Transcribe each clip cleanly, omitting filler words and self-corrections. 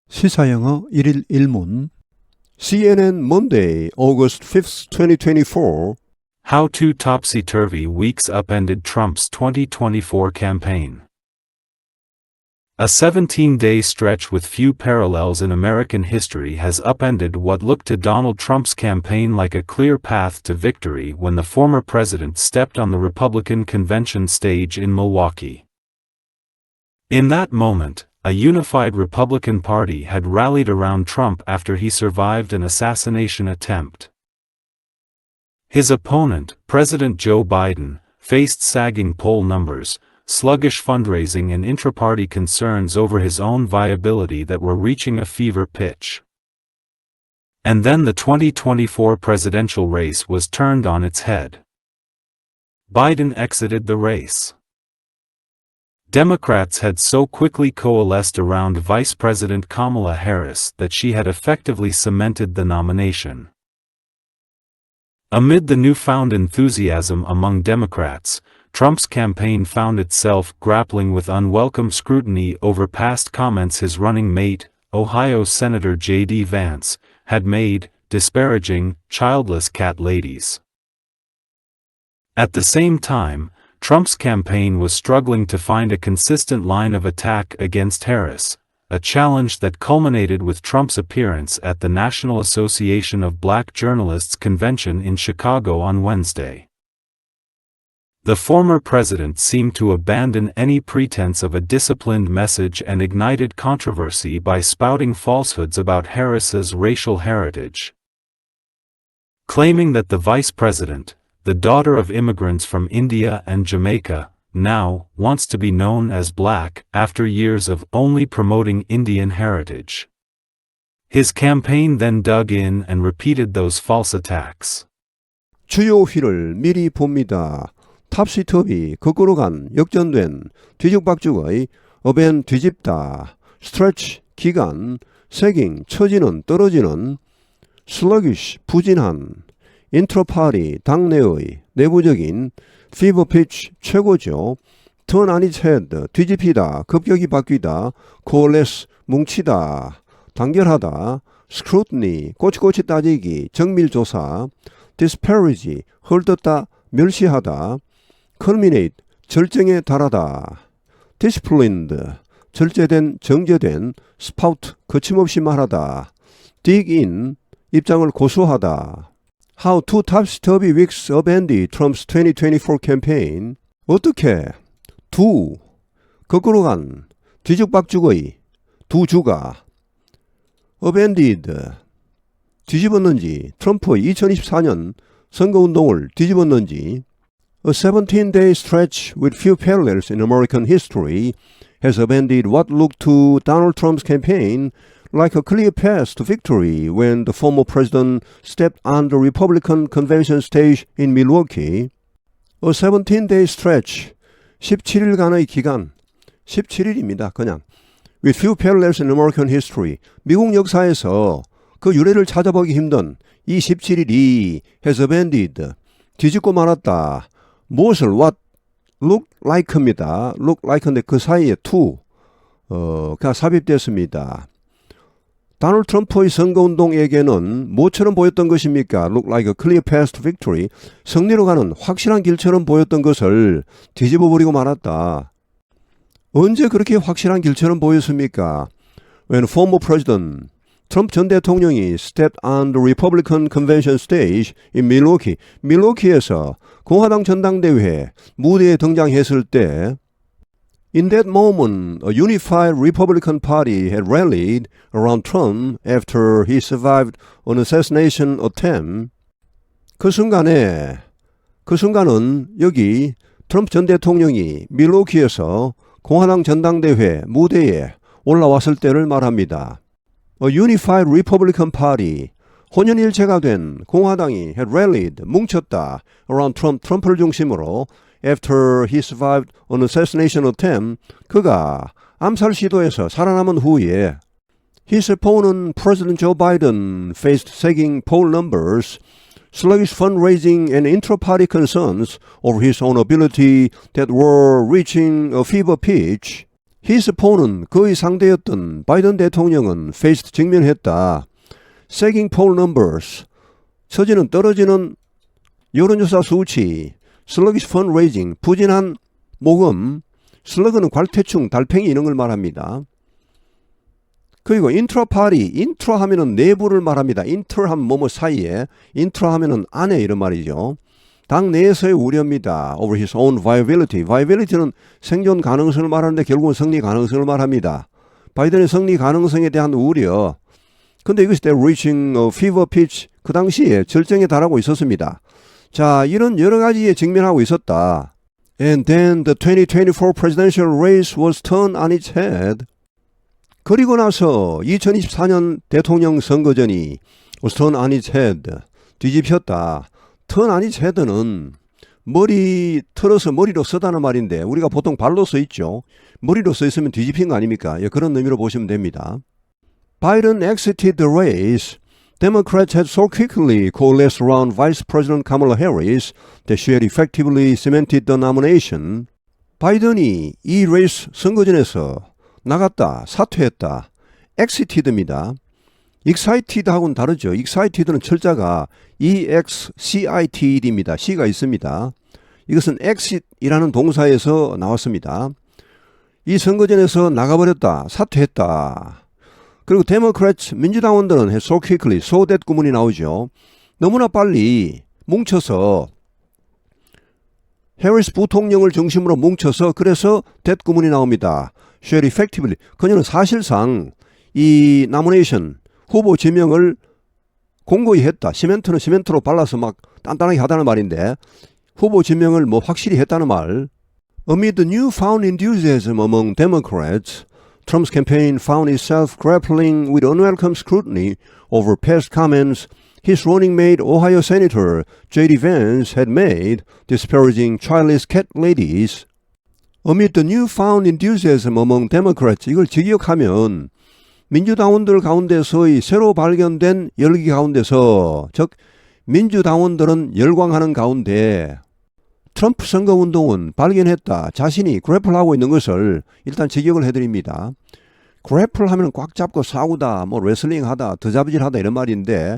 시사영어 1일 1문 CNN Monday, August 5th, 2024 How two topsy-turvy weeks upended Trump's 2024 campaign. A 17-day stretch with few parallels in American history has upended what looked to Donald Trump's campaign like a clear path to victory when the former president stepped on the Republican convention stage in Milwaukee. In that moment, a unified Republican Party had rallied around Trump after he survived an assassination attempt. His opponent, President Joe Biden, faced sagging poll numbers, sluggish fundraising and intra-party concerns over his own viability that were reaching a fever pitch. And then the 2024 presidential race was turned on its head. Biden exited the race. Democrats had so quickly coalesced around Vice President Kamala Harris that she had effectively cemented the nomination. Amid the newfound enthusiasm among Democrats, Trump's campaign found itself grappling with unwelcome scrutiny over past comments his running mate, Ohio Senator J.D. Vance, had made, disparaging childless cat ladies. At the same time, Trump's campaign was struggling to find a consistent line of attack against Harris, a challenge that culminated with Trump's appearance at the National Association of Black Journalists convention in Chicago on Wednesday. The former president seemed to abandon any pretense of a disciplined message and ignited controversy by spouting falsehoods about Harris's racial heritage. Claiming that the vice president, the daughter of immigrants from India and Jamaica, now wants to be known as black after years of only promoting Indian heritage. His campaign then dug in and repeated those false attacks. 주요 휠을 미리 봅니다. 탑시터비, 거꾸로 간, 역전된, 뒤죽박죽의 어벤 뒤집다, 스트레치, 기간, 세깅, 처지는, 떨어지는, 슬러기쉬, 부진한, 인트로파리, 당내의, 내부적인, 피버 피치, 최고죠. 턴 아니츠 헤드, 뒤집히다, 급격히 바뀌다, 코어레스, 뭉치다, 단결하다, 스크루트니, 꼬치꼬치 따지기, 정밀조사, 디스패리지, 헐뜯다, 멸시하다, culminate, 절정에 달하다, disciplined, 절제된, 정제된, spout, 거침없이 말하다, dig in, 입장을 고수하다. How two topsy-turvy weeks upended Trump's 2024 campaign. 어떻게 두, 거꾸로 간, 뒤죽박죽의 두 주가 upended, 뒤집었는지, 트럼프의 2024년 선거운동을 뒤집었는지. A 17-day stretch with few parallels in American history has upended what looked to Donald Trump's campaign like a clear path to victory when the former president stepped on the Republican convention stage in Milwaukee. A 17-day stretch, 17일간의 기간, 17일입니다. 그냥. With few parallels in American history, 미국 역사에서 그 유래를 찾아보기 힘든 이 17일이 has upended, 뒤집고 말았다. 무엇을 what look like입니다. look like인데 그 사이에 to가 삽입됐습니다. 도널드 트럼프의 선거운동에게는 뭐처럼 보였던 것입니까? Look like a clear path to victory. 승리로 가는 확실한 길처럼 보였던 것을 뒤집어버리고 말았다. 언제 그렇게 확실한 길처럼 보였습니까? When former president, 트럼프 전 대통령이 stepped on the Republican convention stage in Milwaukee, 밀워키에서 공화당 전당대회 무대에 등장했을 때 In that moment, a unified Republican Party had rallied around Trump after he survived an assassination attempt. 그 순간은 여기 트럼프 전 대통령이 밀워키에서 공화당 전당대회 무대에 올라왔을 때를 말합니다. A unified Republican Party, 혼연일체가 된 공화당이 had rallied, 뭉쳤다, around Trump, 트럼프를 중심으로 after he survived an assassination attempt, 그가 암살 시도에서 살아남은 후에 his opponent, President Joe Biden, faced sagging poll numbers, sluggish fundraising and intra-party concerns over his own ability that were reaching a fever pitch. His opponent, 그의 상대였던 바이든 대통령은 faced, 직면했다. sagging poll numbers, 처지는 떨어지는 여론조사 수치, sluggish fundraising, 부진한 모금, 슬러그는 괄퇴충, 달팽이 이런 걸 말합니다. 그리고 인트라파리, 인트라 하면은 내부를 말합니다. 인터 하면 뭐뭐 사이에, 인트라 하면은 안에 이런 말이죠. 당 내에서의 우려입니다. over his own viability. viability는 생존 가능성을 말하는데 결국은 승리 가능성을 말합니다. 바이든의 승리 가능성에 대한 우려. 근데 이것이 reaching a fever pitch, 그 당시에 절정에 달하고 있었습니다. 자, 이런 여러 가지에 직면하고 있었다. And then the 2024 presidential race was turned on its head. 그리고 나서 2024년 대통령 선거전이 was turned on its head. 뒤집혔다. turn on its head는 머리 틀어서 머리로 쓰다는 말인데 우리가 보통 발로 써 있죠. 머리로 써 있으면 뒤집힌 거 아닙니까? 예, 그런 의미로 보시면 됩니다. Biden exited the race. Democrats had so quickly coalesced around Vice President Kamala Harris that she had effectively cemented the nomination. 바이든이 이 레이스 선거전에서 나갔다, 사퇴했다. exited입니다. excited하고는 다르죠. excited는 철자가 excited-입니다. C가 있습니다. 이것은 exit이라는 동사에서 나왔습니다. 이 선거전에서 나가버렸다, 사퇴했다. 그리고 데모크래트 민주당원들은 so quickly, so that 구문이 나오죠. 너무나 빨리 뭉쳐서 해리스 부통령을 중심으로 뭉쳐서 그래서 that 구문이 나옵니다. She had effectively, 그녀는 사실상 이 nomination, 후보 지명을 공고히 했다. 시멘트는 시멘트로 발라서 막 단단하게 하다는 말인데 후보 지명을 뭐 확실히 했다는 말. Amid the newfound enthusiasm among Democrats, Trump's campaign found itself grappling with unwelcome scrutiny over past comments his running mate Ohio Senator J.D. Vance had made disparaging childless cat ladies. Amid the newfound enthusiasm among Democrats, 이걸 직역하면 민주당원들 가운데서의 새로 발견된 열기 가운데서, 즉 민주당원들은 열광하는 가운데 트럼프 선거운동은 발견했다. 자신이 그래플하고 있는 것을 일단 직역을 해드립니다. 그래플 하면 꽉 잡고 싸우다, 뭐 레슬링하다, 더잡질하다 이런 말인데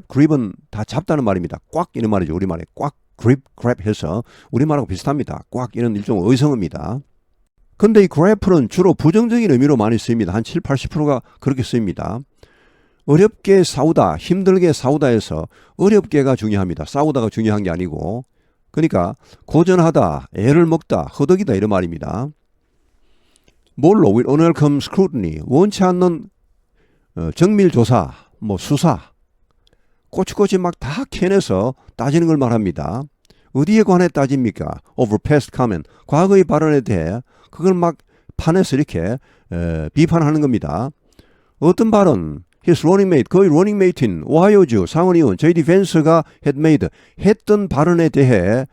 그립은 다 잡다는 말입니다. 꽉 이런 말이죠. 우리말에 꽉, 그랩 해서 우리말하고 비슷합니다. 꽉 이런 일종의 의성어입니다. 근데 이 그래플은 주로 부정적인 의미로 많이 쓰입니다. 한 7, 80%가 그렇게 쓰입니다. 어렵게 싸우다, 힘들게 싸우다 해서 어렵게가 중요합니다. 싸우다가 중요한 게 아니고. 그러니까 고전하다, 애를 먹다, 허덕이다 이런 말입니다. 뭘로? with unwelcome scrutiny, 원치 않는 정밀조사, 뭐 수사, 꼬치꼬치 막 다 캐내서 따지는 걸 말합니다. 어디에 관해 따집니까? over past comment, 과거의 발언에 대해 그걸 막 판에서 이렇게 비판하는 겁니다. 어떤 발언? His running mate, 그의 running mate인 오하이오주 상원의원 J.D. 벤스가 had made, 했던 발언에 대해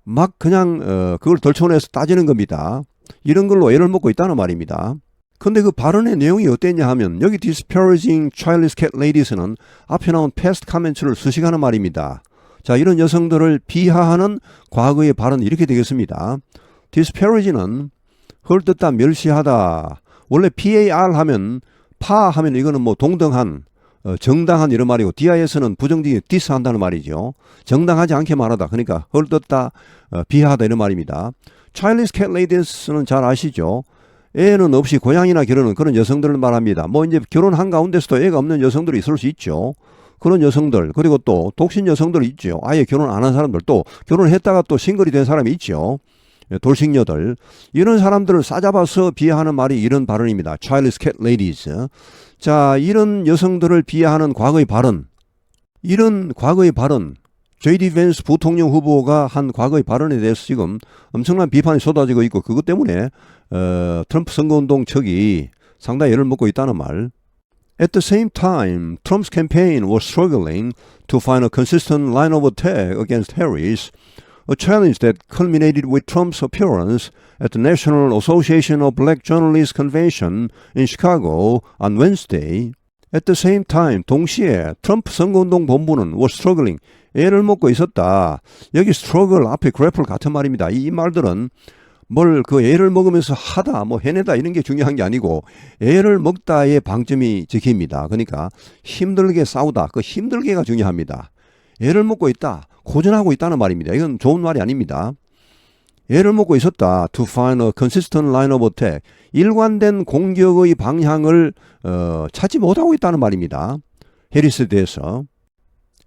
막 그냥 그걸 덜쳐내서 따지는 겁니다. 이런 걸로 애를 먹고 있다는 말입니다. 근데 그 발언의 내용이 어땠냐 하면 여기 disparaging childless cat ladies는 앞에 나온 past comments를 수식하는 말입니다. 자, 이런 여성들을 비하하는 과거의 발언 이렇게 되겠습니다. disparaging는 헐뜯다, 멸시하다. 원래 PAR 하면 파 하면 이거는 뭐 동등한, 정당한 이런 말이고 DIS는 부정적인 디스한다는 말이죠. 정당하지 않게 말하다. 그러니까 헐뜯다, 비하하다 이런 말입니다. Childless cat ladies는 잘 아시죠? 애는 없이 고양이나 기르는 그런 여성들을 말합니다. 뭐 이제 결혼한 가운데서도 애가 없는 여성들이 있을 수 있죠. 그런 여성들, 그리고 또 독신 여성들 있죠. 아예 결혼 안 한 사람들, 또 결혼했다가 또 싱글이 된 사람이 있죠. 돌싱녀들, 이런 사람들을 싸잡아서 비하하는 말이 이런 발언입니다. Childless cat ladies. 자, 이런 여성들을 비하하는 과거의 발언, 이런 과거의 발언, J.D. 벤스 부통령 후보가 한 과거의 발언에 대해서 지금 엄청난 비판이 쏟아지고 있고 그것 때문에 트럼프 선거운동 측이 상당히 애를 먹고 있다는 말. At the same time, Trump's campaign was struggling to find a consistent line of attack against Harris, a challenge that culminated with Trump's appearance at the National Association of Black Journalists Convention in Chicago on Wednesday. At the same time, 동시에 트럼프 선거운동 본부는 was struggling, 애를 먹고 있었다. 여기 struggle 앞에 grapple 같은 말입니다. 이 말들은 뭘 그 애를 먹으면서 하다 뭐 해내다 이런 게 중요한 게 아니고 애를 먹다의 방점이 적힙니다. 그러니까 힘들게 싸우다 그 힘들게가 중요합니다. 애를 먹고 있다 고전하고 있다는 말입니다. 이건 좋은 말이 아닙니다. 애를 먹고 있었다. To find a consistent line of attack. 일관된 공격의 방향을 찾지 못하고 있다는 말입니다. 해리스에 대해서.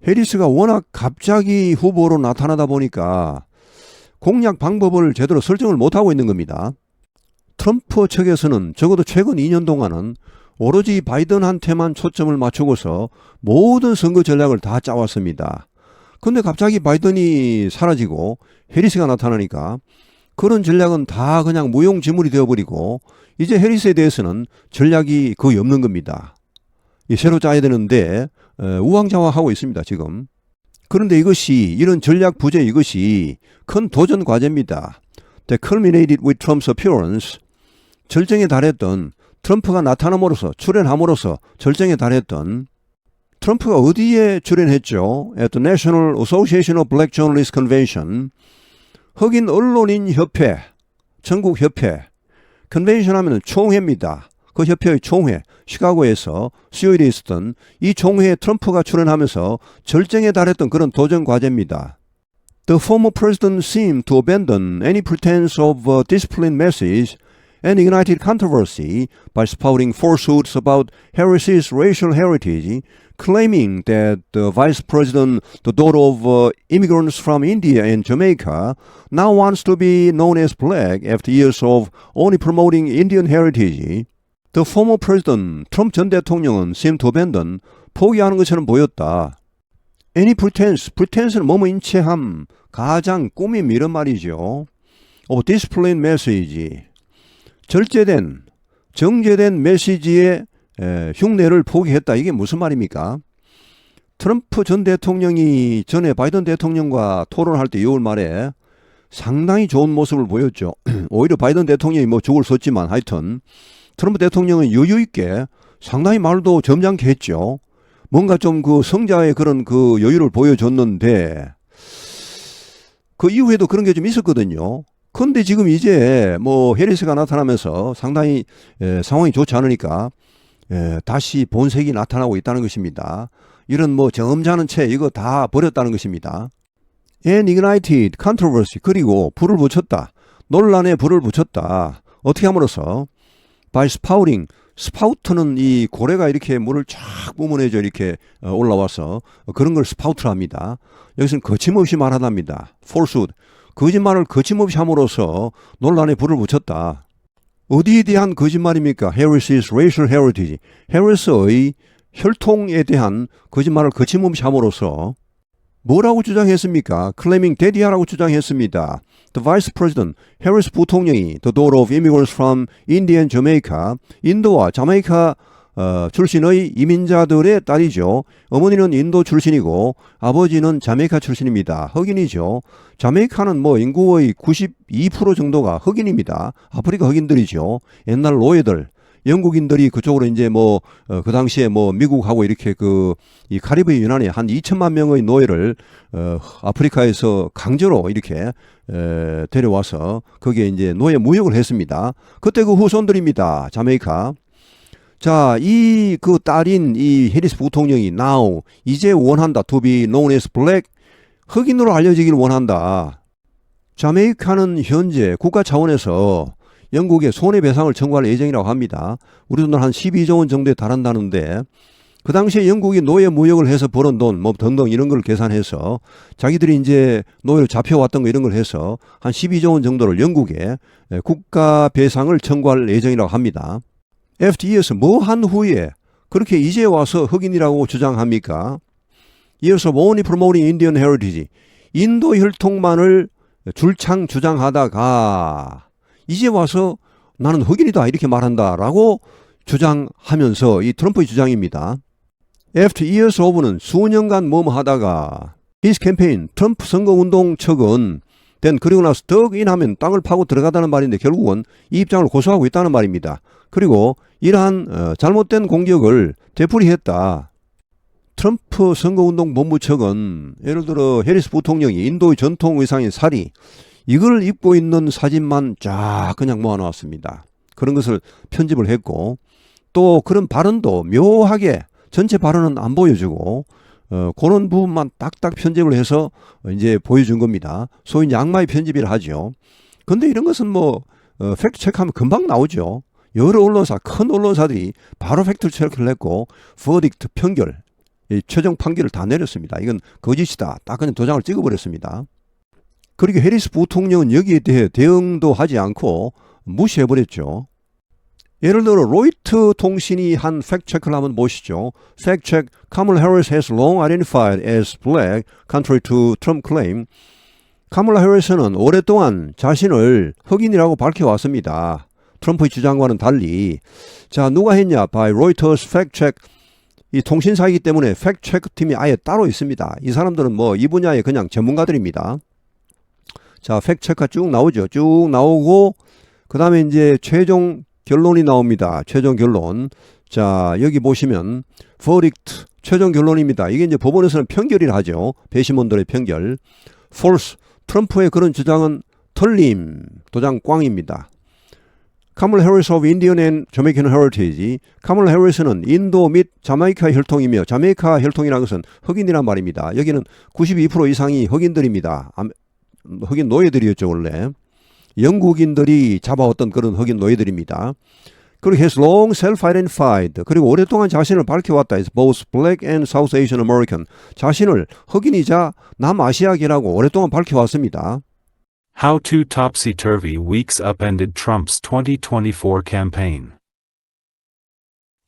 해리스가 워낙 갑자기 후보로 나타나다 보니까 공략 방법을 제대로 설정을 못하고 있는 겁니다. 트럼프 측에서는 적어도 최근 2년 동안은 오로지 바이든한테만 초점을 맞추고서 모든 선거 전략을 다 짜왔습니다. 근데 갑자기 바이든이 사라지고 해리스가 나타나니까 그런 전략은 다 그냥 무용지물이 되어버리고 이제 해리스에 대해서는 전략이 거의 없는 겁니다. 새로 짜야 되는데 우왕좌왕하고 있습니다. 지금. 그런데 이런 전략 부재 이것이 큰 도전 과제입니다. That culminated with Trump's appearance. 절정에 달했던 트럼프가 나타남으로써 출연함으로써 절정에 달했던 트럼프가 어디에 출연했죠? At the National Association of Black Journalists Convention. 흑인 언론인 협회, 전국 협회. 컨벤션 하면 총회입니다. 그 협회의 총회, 시카고에서 수요일에 있었던 이 총회에 트럼프가 출연하면서 절정에 달했던 그런 도전 과제입니다. The former president seemed to abandon any pretense of a disciplined message and ignited controversy by spouting falsehoods about Harris's racial heritage, claiming that the vice president, the daughter of immigrants from India and Jamaica, now wants to be known as black after years of only promoting Indian heritage. The former president, 트럼프 전 대통령은 seemed to abandon, 포기하는 것처럼 보였다. Any pretense는 뭐뭐 인체함, 가장, 꾸밈 이런 말이죠. of disciplined message. 정제된 메시지의 흉내를 포기했다. 이게 무슨 말입니까? 트럼프 전 대통령이 전에 바이든 대통령과 토론할 때 6월 말에 상당히 좋은 모습을 보였죠. 오히려 바이든 대통령이 뭐 죽을 썼지만 하여튼 트럼프 대통령은 여유 있게 상당히 말도 점잖게 했죠. 뭔가 좀 그 성자의 그런 그 여유를 보여줬는데 그 이후에도 그런 게 좀 있었거든요. 근데 지금 이제 뭐 해리스가 나타나면서 상당히 상황이 좋지 않으니까 다시 본색이 나타나고 있다는 것입니다. 이런 뭐 점잖은 채 이거 다 버렸다는 것입니다. And ignited controversy. 그리고 불을 붙였다. 논란에 불을 붙였다. 어떻게 함으로써? By spouting. 스파우트는 이 고래가 이렇게 물을 쫙 뿜어내죠. 이렇게 올라와서 그런 걸 스파우트라 합니다. 여기서는 거침없이 말하답니다. falsehood. 거짓말을 거침없이 함으로써 논란에 불을 붙였다. 어디에 대한 거짓말입니까? Harris's racial heritage. 해리스의 혈통에 대한 거짓말을 거침없이 함으로써 뭐라고 주장했습니까? Claiming daddy라고 주장했습니다. The vice president, 해리스 부통령이 The daughter of immigrants from India and Jamaica, 인도와 자메이카 출신의 이민자들의 딸이죠. 어머니는 인도 출신이고 아버지는 자메이카 출신입니다. 흑인이죠. 자메이카는 뭐 인구의 92% 정도가 흑인입니다. 아프리카 흑인들이죠. 옛날 노예들, 영국인들이 그쪽으로 이제 뭐 그 당시에 뭐 미국하고 이렇게 그 이 카리브 연안에 한 2천만 명의 노예를 아프리카에서 강제로 이렇게 데려와서 거기에 이제 노예 무역을 했습니다. 그때 그 후손들입니다. 자메이카. 자, 이 그 딸인 이 해리스 부통령이 now 이제 원한다. to be known as black. 흑인으로 알려지길 원한다. 자메이카는 현재 국가 차원에서 영국에 손해배상을 청구할 예정이라고 합니다. 우리 돈으로 한 12조 원 정도에 달한다는데 그 당시에 영국이 노예 무역을 해서 벌은 돈 뭐 등등 이런 걸 계산해서 자기들이 이제 노예로 잡혀왔던 거 이런 걸 해서 한 12조 원 정도를 영국에 국가 배상을 청구할 예정이라고 합니다. FDA에서 뭐 한 후에 그렇게 이제 와서 흑인이라고 주장합니까? 이어서 only promoting Indian heritage. 인도 혈통만을 줄창 주장하다가 이제 와서 나는 흑인이다 이렇게 말한다라고 주장하면서 이 트럼프의 주장입니다. After years of는 수년간 뭐뭐 하다가 his campaign, 트럼프 선거운동 측은 그리고 나서 떡인하면 땅을 파고 들어가다는 말인데 결국은 이 입장을 고수하고 있다는 말입니다. 그리고 이러한 잘못된 공격을 되풀이했다. 트럼프 선거운동 본부 측은 예를 들어 해리스 부통령이 인도의 전통 의상인 사리 이걸 입고 있는 사진만 쫙 그냥 모아놨습니다. 그런 것을 편집을 했고 또 그런 발언도 묘하게 전체 발언은 안 보여주고 그런 부분만 딱딱 편집을 해서 이제 보여준 겁니다. 소위 이제 악마의 편집이라 하죠. 근데 이런 것은 뭐 팩트 체크하면 금방 나오죠. 여러 언론사, 큰 언론사들이 바로 팩트 체크를 했고 버딕트 판결, 최종 판결을 다 내렸습니다. 이건 거짓이다. 딱 그냥 도장을 찍어버렸습니다. 그리고 해리스 부통령은 여기에 대해 대응도 하지 않고 무시해버렸죠. 예를 들어 로이터 통신이 한 팩트체크를 한번 보시죠. 팩트체크, 카멀라 해리스 has long identified as black, contrary to Trump claim. 카멀라 해리스는 오랫동안 자신을 흑인이라고 밝혀왔습니다. 트럼프의 주장과는 달리. 자, 누가 했냐? by Reuters Fact Check. 이 통신사이기 때문에 팩트체크 팀이 아예 따로 있습니다. 이 사람들은 뭐 이 분야의 그냥 전문가들입니다. 자, 팩트체크가 쭉 나오죠. 쭉 나오고 그 다음에 이제 최종 결론이 나옵니다. 최종 결론. 자, 여기 보시면 verdict 최종 결론입니다. 이게 이제 법원에서는 편결이라 하죠. 배심원들의 편결. false 트럼프의 그런 주장은 틀림. 도장 꽝입니다. 카멀라 해리스 of Indian and Jamaican Heritage. 카멀라 해리스는 인도 및 자메이카 혈통이며 자메이카 혈통이라는 것은 흑인이란 말입니다. 여기는 92% 이상이 흑인들입니다. 흑인 노예들이었죠 원래. 영국인들이 잡아왔던 그런 흑인 노예들입니다. 그리고 has long self-identified. 그리고 오랫동안 자신을 밝혀왔다. is both black and South Asian American. 자신을 흑인이자 남아시아계라고 오랫동안 밝혀왔습니다. How two topsy-turvy weeks upended Trump's 2024 campaign.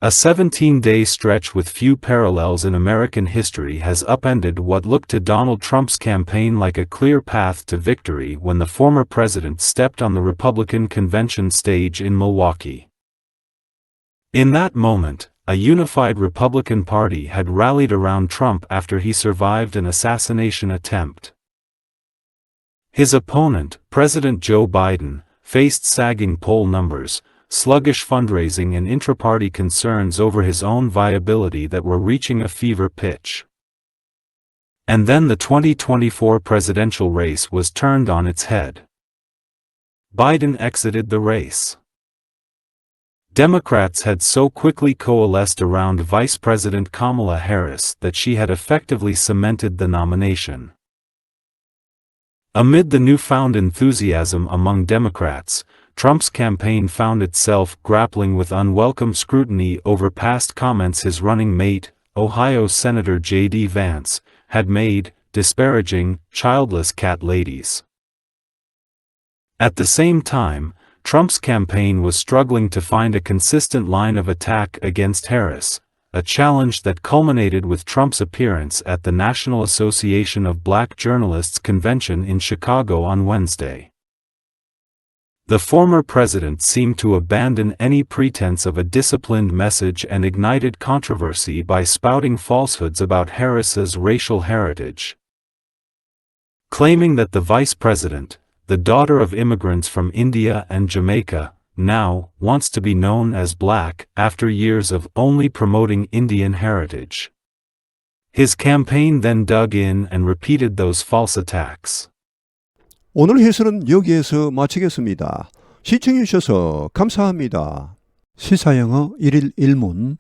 A 17-day stretch with few parallels in American history has upended what looked to Donald Trump's campaign like a clear path to victory when the former president stepped on the Republican convention stage in Milwaukee. In that moment, a unified Republican Party had rallied around Trump after he survived an assassination attempt. His opponent, President Joe Biden, faced sagging poll numbers, sluggish fundraising and intra-party concerns over his own viability that were reaching a fever pitch. And then the 2024 presidential race was turned on its head. Biden exited the race. Democrats had so quickly coalesced around Vice President Kamala Harris that she had effectively cemented the nomination. Amid the newfound enthusiasm among Democrats, Trump's campaign found itself grappling with unwelcome scrutiny over past comments his running mate, Ohio Senator J.D. Vance, had made, disparaging childless cat ladies. At the same time, Trump's campaign was struggling to find a consistent line of attack against Harris, a challenge that culminated with Trump's appearance at the National Association of Black Journalists convention in Chicago on Wednesday. The former president seemed to abandon any pretense of a disciplined message and ignited controversy by spouting falsehoods about Harris's racial heritage. Claiming that the vice president, the daughter of immigrants from India and Jamaica, now wants to be known as black after years of only promoting Indian heritage. His campaign then dug in and repeated those false attacks. 오늘 해설은 여기에서 마치겠습니다. 시청해 주셔서 감사합니다. 시사영어 1일 1문